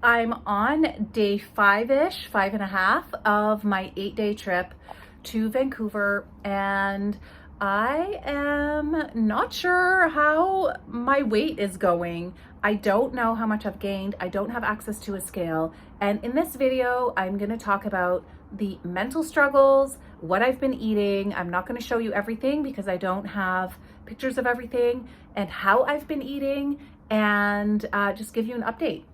I'm on day 5-ish, 5.5 of my 8-day trip to Vancouver, and I am not sure how my weight is going. I don't know how much I've gained. I don't have access to a scale. And in this video, I'm gonna talk about the mental struggles, what I've been eating. I'm not gonna show you everything because I don't have pictures of everything, and how I've been eating, and just give you an update.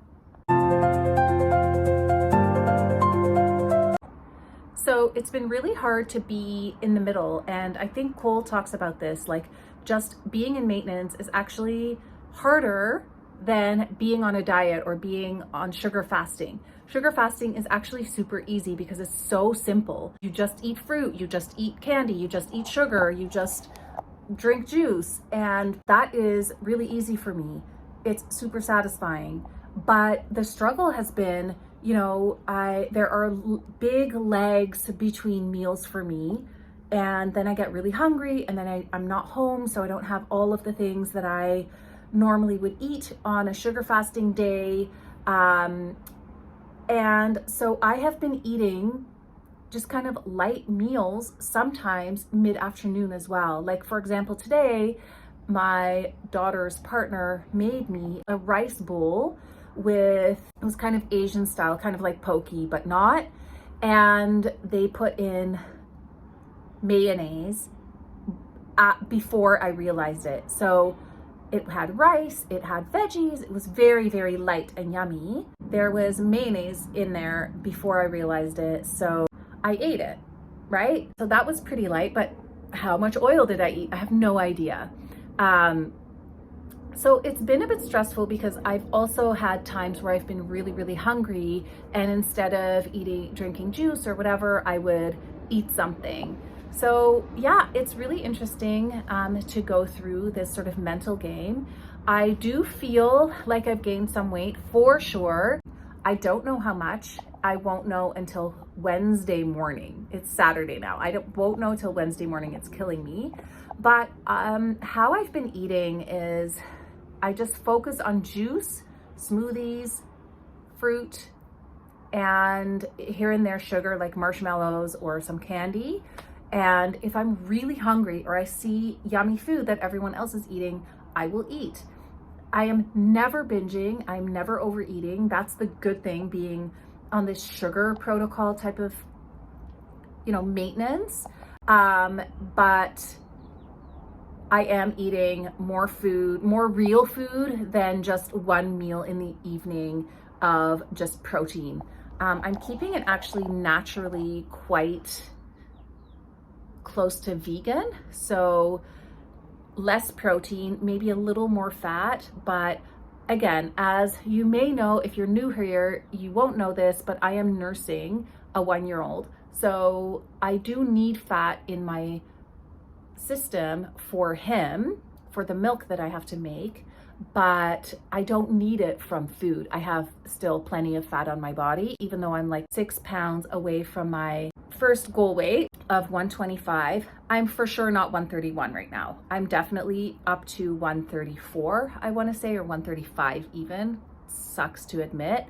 So it's been really hard to be in the middle, and I think Cole talks about this, like just being in maintenance is actually harder than being on a diet or being on sugar fasting. Sugar fasting is actually super easy because it's so simple. You just eat fruit, you just eat candy, you just eat sugar, you just drink juice, and that is really easy for me. It's super satisfying. But the struggle has been, there are big legs between meals for me, and then I get really hungry, and then I'm not home, so I don't have all of the things that I normally would eat on a sugar fasting day. And so I have been eating just kind of light meals, sometimes mid-afternoon as well. Like, for example, today, my daughter's partner made me a rice bowl it was kind of Asian style, kind of like poke, but not. And they put in mayonnaise before I realized it. So it had rice, it had veggies, it was very, very light and yummy. There was mayonnaise in there before I realized it. So I ate it, right? So that was pretty light, but how much oil did I eat? I have no idea. So it's been a bit stressful because I've also had times where I've been really, really hungry, and instead of drinking juice or whatever, I would eat something. So yeah, it's really interesting to go through this sort of mental game. I do feel like I've gained some weight for sure. I don't know how much. I won't know until Wednesday morning. It's Saturday now. Won't know till Wednesday morning. It's killing me. But how I've been eating is I just focus on juice, smoothies, fruit, and here and there sugar like marshmallows or some candy. And if I'm really hungry or I see yummy food that everyone else is eating, I will eat. I am never binging. I'm never overeating. That's the good thing, being on this sugar protocol type of, maintenance. But I am eating more food, more real food than just one meal in the evening of just protein. I'm keeping it actually naturally quite close to vegan. So less protein, maybe a little more fat. But again, as you may know, if you're new here, you won't know this, but I am nursing a 1-year-old. So I do need fat in my system for him, for the milk that I have to make, but I don't need it from food. I have still plenty of fat on my body, even though I'm like 6 pounds away from my first goal weight of 125. I'm for sure not 131 right now. I'm definitely up to 134, I want to say, or 135 even. Sucks to admit.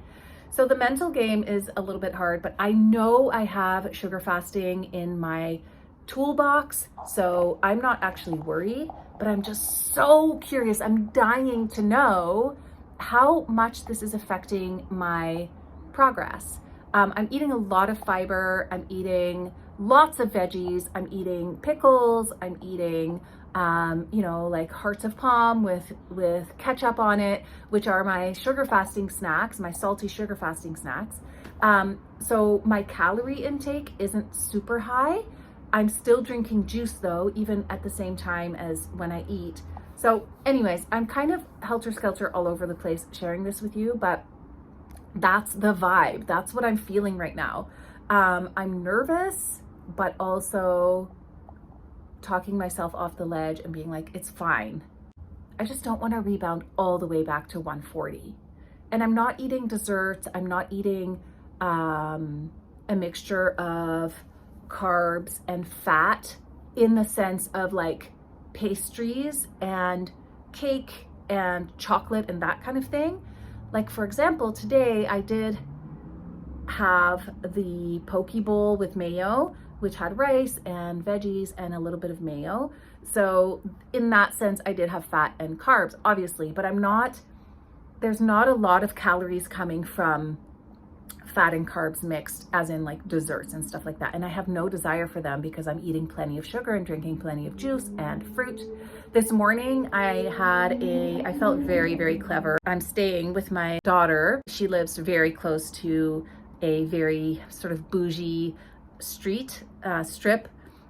So the mental game is a little bit hard, but I know I have sugar fasting in my toolbox, so I'm not actually worried, but I'm just so curious. I'm dying to know how much this is affecting my progress. I'm eating a lot of fiber. I'm eating lots of veggies. I'm eating pickles. I'm eating, like hearts of palm with ketchup on it, which are my sugar fasting snacks, my salty sugar fasting snacks. So my calorie intake isn't super high. I'm still drinking juice though, even at the same time as when I eat. So anyways, I'm kind of helter-skelter all over the place sharing this with you, but that's the vibe. That's what I'm feeling right now. I'm nervous, but also talking myself off the ledge and being like, it's fine. I just don't want to rebound all the way back to 140. And I'm not eating desserts. I'm not eating a mixture of carbs and fat in the sense of like pastries and cake and chocolate and that kind of thing. Like for example, today I did have the poke bowl with mayo, which had rice and veggies and a little bit of mayo. So in that sense, I did have fat and carbs, obviously, but there's not a lot of calories coming from fat and carbs mixed, as in like desserts and stuff like that. And I have no desire for them because I'm eating plenty of sugar and drinking plenty of juice and fruit. This morning I felt very, very clever. I'm staying with my daughter. She lives very close to a very sort of bougie strip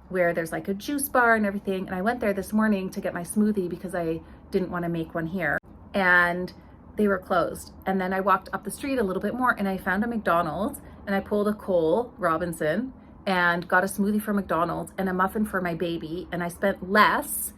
where there's like a juice bar and everything. And I went there this morning to get my smoothie because I didn't want to make one here. And they were closed. And then I walked up the street a little bit more and I found a McDonald's, and I pulled a Cole Robinson and got a smoothie from McDonald's and a muffin for my baby. And I spent less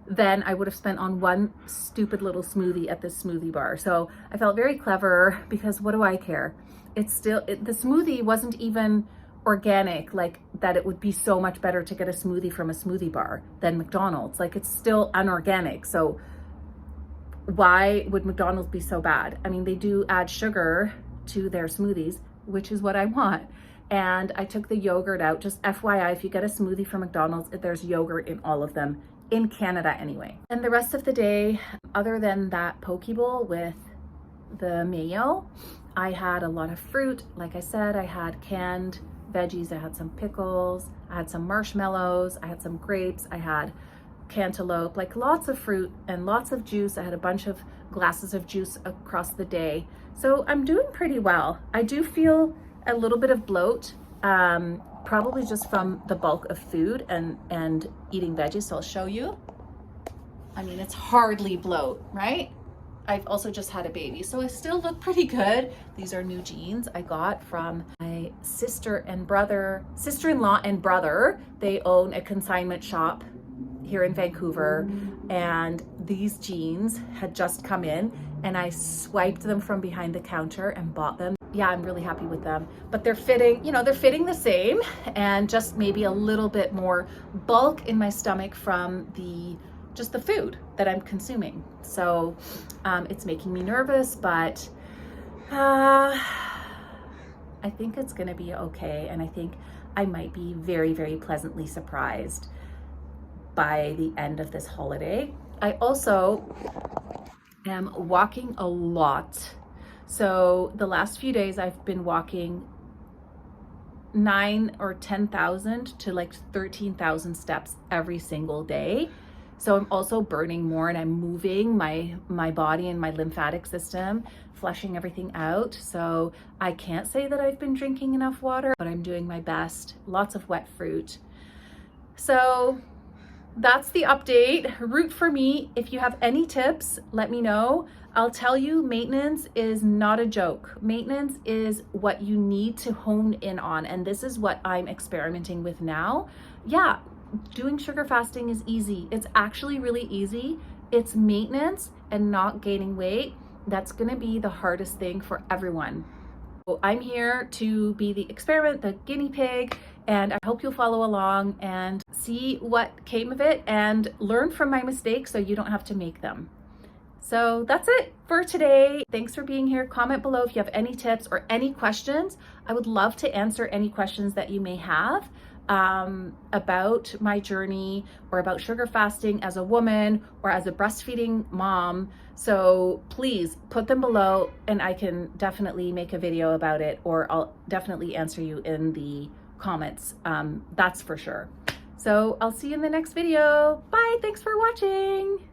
than I would have spent on one stupid little smoothie at this smoothie bar. So I felt very clever because what do I care? The smoothie wasn't even organic, like that it would be so much better to get a smoothie from a smoothie bar than McDonald's. Like it's still unorganic. So why would McDonald's be so bad? I mean, they do add sugar to their smoothies, which is what I want. And I took the yogurt out. Just FYI, if you get a smoothie from McDonald's, there's yogurt in all of them, in Canada anyway. And the rest of the day, other than that poke bowl with the mayo, I had a lot of fruit. Like I said, I had canned veggies, I had some pickles, I had some marshmallows, I had some grapes, I had cantaloupe, like lots of fruit and lots of juice. I had a bunch of glasses of juice across the day. So I'm doing pretty well. I do feel a little bit of bloat, probably just from the bulk of food and eating veggies. So I'll show you. I mean, it's hardly bloat, right? I've also just had a baby, so I still look pretty good. These are new jeans I got from my sister-in-law and brother. They own a consignment shop here in Vancouver, and these jeans had just come in and I swiped them from behind the counter and bought them. Yeah, I'm really happy with them, but they're fitting, they're fitting the same, and just maybe a little bit more bulk in my stomach from just the food that I'm consuming. So it's making me nervous, but I think it's gonna be okay. And I think I might be very, very pleasantly surprised by the end of this holiday. I also am walking a lot. So the last few days I've been walking 9,000 or 10,000 to like 13,000 steps every single day. So I'm also burning more, and I'm moving my body and my lymphatic system, flushing everything out. So I can't say that I've been drinking enough water, but I'm doing my best. Lots of wet fruit. So that's the update. Root for me. If you have any tips, let me know. I'll tell you, maintenance is not a joke. Maintenance is what you need to hone in on. And this is what I'm experimenting with now. Yeah, doing sugar fasting is easy. It's actually really easy. It's maintenance and not gaining weight. That's gonna be the hardest thing for everyone. So I'm here to be the experiment, the guinea pig, and I hope you'll follow along and see what came of it and learn from my mistakes so you don't have to make them. So that's it for today. Thanks for being here. Comment below if you have any tips or any questions. I would love to answer any questions that you may have about my journey or about sugar fasting as a woman or as a breastfeeding mom. So please put them below and I can definitely make a video about it, or I'll definitely answer you in the comments. That's for sure. So I'll see you in the next video. Bye. Thanks for watching.